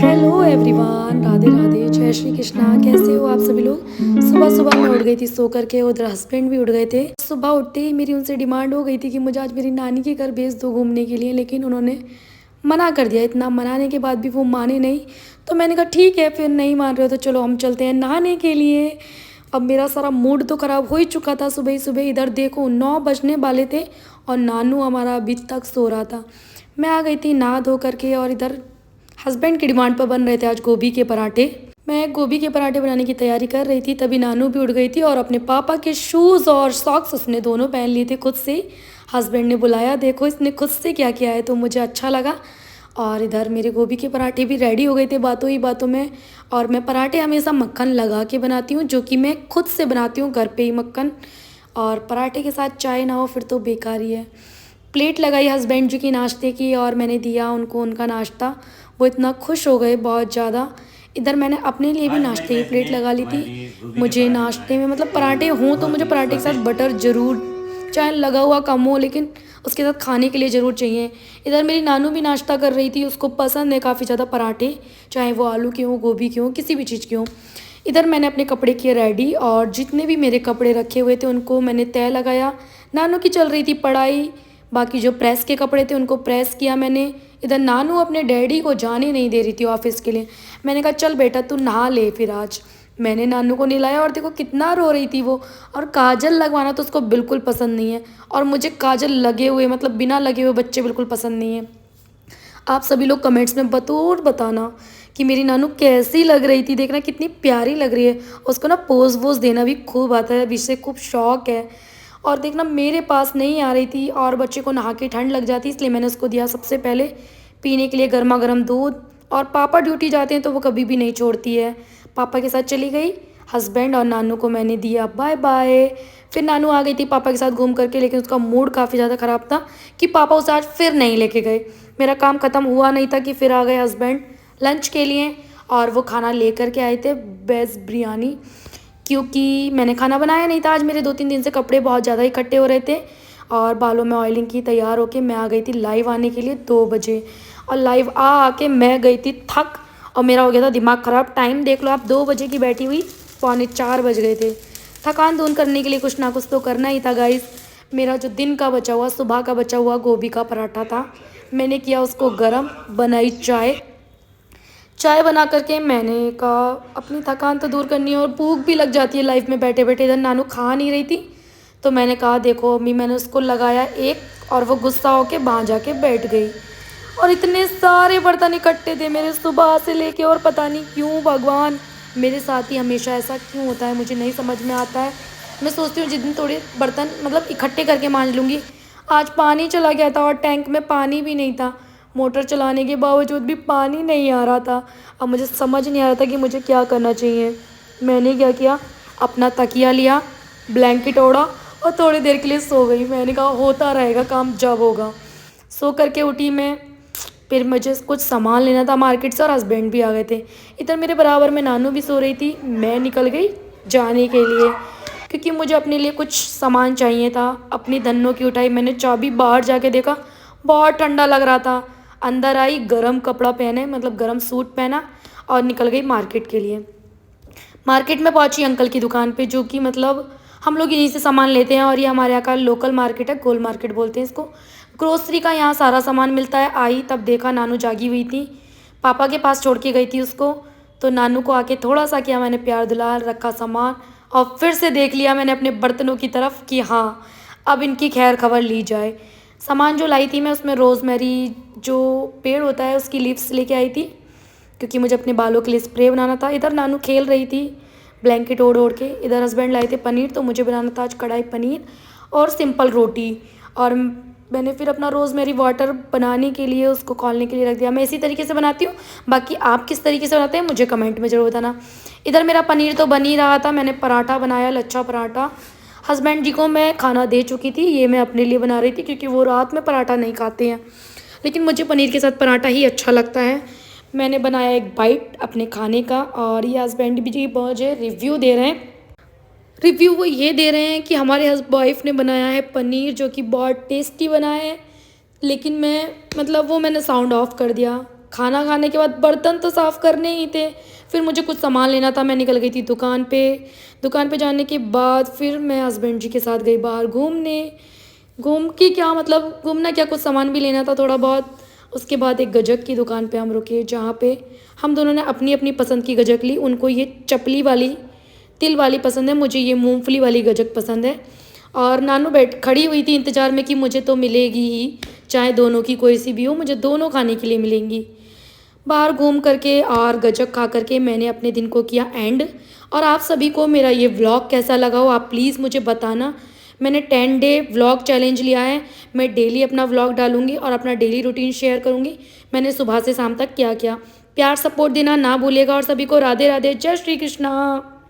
Hello everyone, Radhe Radhe, जय श्री कृष्णा। कैसे हो आप सभी लोग। सुबह सुबह मैं उठ गई थी सो करके, उधर हस्बैंड भी उठ गए थे। सुबह उठते ही मेरी उनसे डिमांड हो गई थी कि मुझे आज मेरी नानी के घर भेज दो घूमने के लिए, लेकिन उन्होंने मना कर दिया। इतना मनाने के बाद भी वो माने नहीं, तो मैंने कहा ठीक है, फिर नहीं मान रहे हो तो चलो हम चलते हैं नहाने के लिए। अब मेरा सारा मूड तो ख़राब हो ही चुका था। सुबह ही सुबह इधर देखो 9 बजने वाले थे और नानू हमारा अभी तक सो रहा था। मैं आ गई थी नहा धो करके, और इधर हस्बैंड की डिमांड पर बन रहे थे आज गोभी के पराठे। मैं गोभी के पराठे बनाने की तैयारी कर रही थी, तभी नानू भी उठ गई थी और अपने पापा के शूज़ और सॉक्स उसने दोनों पहन लिए थे खुद से। हस्बैंड ने बुलाया, देखो इसने खुद से क्या किया है, तो मुझे अच्छा लगा। और इधर मेरे गोभी के पराठे भी रेडी हो गए थे बातों ही बातों में। और मैं पराठे हमेशा मक्खन लगा के बनाती हूँ, जो कि मैं खुद से बनाती हूँ घर पे ही मक्खन। और पराठे के साथ चाय ना हो फिर तो बेकार ही है। प्लेट लगाई हस्बैंड जी की नाश्ते की, और मैंने दिया उनको उनका नाश्ता। वो इतना खुश हो गए, बहुत ज़्यादा। इधर मैंने अपने लिए भी आज हमारी नाश्ते की मैच प्लेट में लगा ली थी। हमारी गोभी के मुझे पराठे नाश्ते बनाए में मतलब पराठे हों तो बहुत मुझे ही पराठे के साथ स्वादिष्ट बटर ज़रूर, चाहे लगा हुआ कम हो, लेकिन उसके साथ खाने के लिए ज़रूर चाहिए। इधर मेरी नानू भी नाश्ता कर रही थी, उसको पसंद है काफ़ी ज़्यादा पराठे, चाहे वो आलू के हों, गोभी के हों, किसी भी चीज़ के हों। इधर मैंने अपने कपड़े किए रेडी, और जितने भी मेरे कपड़े रखे हुए थे उनको मैंने तय लगाया। नानू की चल रही थी पढ़ाई, बाकी जो प्रेस के कपड़े थे उनको प्रेस किया मैंने। इधर नानू अपने डैडी को जाने नहीं दे रही थी ऑफिस के लिए। मैंने कहा चल बेटा तू नहा ले फिर आज। मैंने नानू को नहलाया, और देखो कितना रो रही थी वो। और काजल लगवाना तो उसको बिल्कुल पसंद नहीं है, और मुझे काजल लगे हुए मतलब बिना लगे हुए बच्चे बिल्कुल पसंद नहीं है। आप सभी लोग कमेंट्स में ज़रूर बताना कि मेरी नानू कैसी लग रही थी। देखना कितनी प्यारी लग रही है। उसको ना पोज वोज देना भी खूब आता है, अभी से खूब शौक है। और देखना मेरे पास नहीं आ रही थी, और बच्चे को नहा के ठंड लग जाती, इसलिए मैंने उसको दिया सबसे पहले पीने के लिए गर्मा गर्म दूध। और पापा ड्यूटी जाते हैं तो वो कभी भी नहीं छोड़ती है। पापा के साथ चली गई, हस्बैंड और नानू को मैंने दिया बाय बाय। फिर नानू आ गई थी पापा के साथ घूम करके, लेकिन उसका मूड काफ़ी ज़्यादा ख़राब था कि पापा उसे आज फिर नहीं लेके गए। मेरा काम ख़त्म हुआ नहीं था कि फिर आ गए हस्बैंड लंच के लिए, और वो खाना लेकर के आए थे वेज बिरयानी। क्योंकि मैंने खाना बनाया नहीं था आज, मेरे 2-3 दिन से कपड़े बहुत ज़्यादा इकट्ठे हो रहे थे। और बालों में ऑयलिंग की तैयार होके मैं आ गई थी लाइव आने के लिए 2 बजे। और लाइव आ आके मैं गई थी थक, और मेरा हो गया था दिमाग ख़राब। टाइम देख लो आप, 2 बजे की बैठी हुई, 3:45 बज गए थे। थकान दूर करने के लिए कुछ ना कुछ तो करना ही था गाइस। मेरा जो दिन का बचा हुआ, सुबह का बचा हुआ गोभी का पराठा था, मैंने किया उसको गरम, बनाई चाय। चाय बना करके मैंने कहा अपनी थकान तो दूर करनी है, और भूख भी लग जाती है लाइफ में बैठे बैठे। इधर नानू खा नहीं रही थी, तो मैंने कहा देखो अम्मी, मैंने उसको लगाया एक, और वो गुस्सा होके वहाँ जाके बैठ गई। और इतने सारे बर्तन इकट्ठे थे मेरे सुबह से लेके, और पता नहीं क्यों भगवान मेरे साथ ही हमेशा ऐसा क्यों होता है, मुझे नहीं समझ में आता है। मैं सोचती हूँ जिस दिन थोड़े बर्तन मतलब इकट्ठे करके मांज लूँगी। आज पानी चला गया था और टैंक में पानी भी नहीं था। मोटर चलाने के बावजूद भी पानी नहीं आ रहा था। अब मुझे समझ नहीं आ रहा था कि मुझे क्या करना चाहिए। मैंने क्या किया, अपना तकिया लिया, ब्लैंकेट ओढ़ा और थोड़ी देर के लिए सो गई। मैंने कहा होता रहेगा काम जब होगा। सो करके उठी मैं, फिर मुझे कुछ सामान लेना था मार्केट से, और हस्बैंड भी आ गए थे। इधर मेरे बराबर में नानू भी सो रही थी। मैं निकल गई जाने के लिए, क्योंकि मुझे अपने लिए कुछ सामान चाहिए था। अपनी धन्नों की उठाई मैंने चाबी, बाहर जाके देखा बहुत ठंडा लग रहा था। अंदर आई, गरम कपड़ा पहने मतलब गरम सूट पहना, और निकल गई मार्केट के लिए। मार्केट में पहुंची अंकल की दुकान पे, जो कि मतलब हम लोग यहीं से सामान लेते हैं, और ये हमारे यहाँ का लोकल मार्केट है, गोल मार्केट बोलते हैं इसको। ग्रोसरी का यहाँ सारा सामान मिलता है। आई तब देखा नानू जागी हुई थी, पापा के पास छोड़ के गई थी उसको। तो नानू को आके थोड़ा सा किया मैंने प्यार दुलार, रखा सामान, और फिर से देख लिया मैंने अपने बर्तनों की तरफ कि हाँ अब इनकी खैर खबर ली जाए। सामान जो लाई थी मैं, उसमें रोज़मेरी जो पेड़ होता है उसकी लीव्स लेके आई थी, क्योंकि मुझे अपने बालों के लिए स्प्रे बनाना था। इधर नानू खेल रही थी ब्लैंकेट ओढ़ ओढ़ के। इधर हस्बैंड लाए थे पनीर, तो मुझे बनाना था आज कढ़ाई पनीर और सिंपल रोटी। और मैंने फिर अपना रोज़मेरी वाटर बनाने के लिए उसको खौलने के लिए रख दिया। मैं इसी तरीके से बनाती हूँ, बाकी आप किस तरीके से बनाते हैं मुझे कमेंट में ज़रूर बताना। इधर मेरा पनीर तो बन ही रहा था, मैंने पराठा बनाया, लच्छा पराठा। हस्बैंड जी को मैं खाना दे चुकी थी, ये मैं अपने लिए बना रही थी क्योंकि वो रात में पराठा नहीं खाते हैं, लेकिन मुझे पनीर के साथ पराठा ही अच्छा लगता है। मैंने बनाया एक बाइट अपने खाने का, और ये हस्बैंड भी जी मुझे रिव्यू दे रहे हैं। रिव्यू वो ये दे रहे हैं कि हमारे वाइफ ने बनाया है पनीर, जो कि बहुत टेस्टी बना है। लेकिन मैं मतलब वो मैंने साउंड ऑफ कर दिया। खाना खाने के बाद बर्तन तो साफ़ करने ही थे। फिर मुझे कुछ सामान लेना था, मैं निकल गई थी दुकान पे। दुकान पे जाने के बाद फिर मैं हस्बैंड जी के साथ गई बाहर घूमने। घूम के क्या मतलब घूमना क्या, कुछ सामान भी लेना था थोड़ा बहुत। उसके बाद एक गजक की दुकान पे हम रुके, जहाँ पे हम दोनों ने अपनी अपनी पसंद की गजक ली। उनको ये चपली वाली तिल वाली पसंद है, मुझे ये मूंगफली वाली गजक पसंद है। और नानू बैठ खड़ी हुई थी इंतज़ार में कि मुझे तो मिलेगी ही, चाहे दोनों की कोई सी भी हो, मुझे दोनों खाने के लिए मिलेंगी। बाहर घूम करके और गजक खा करके मैंने अपने दिन को किया एंड। और आप सभी को मेरा ये व्लॉग कैसा लगा हो आप प्लीज़ मुझे बताना। मैंने 10 डे व्लॉग चैलेंज लिया है। मैं डेली अपना व्लॉग डालूँगी और अपना डेली रूटीन शेयर करूँगी मैंने सुबह से शाम तक क्या किया। प्यार सपोर्ट देना ना भूलिएगा और सभी को राधे राधे, जय श्री कृष्णा।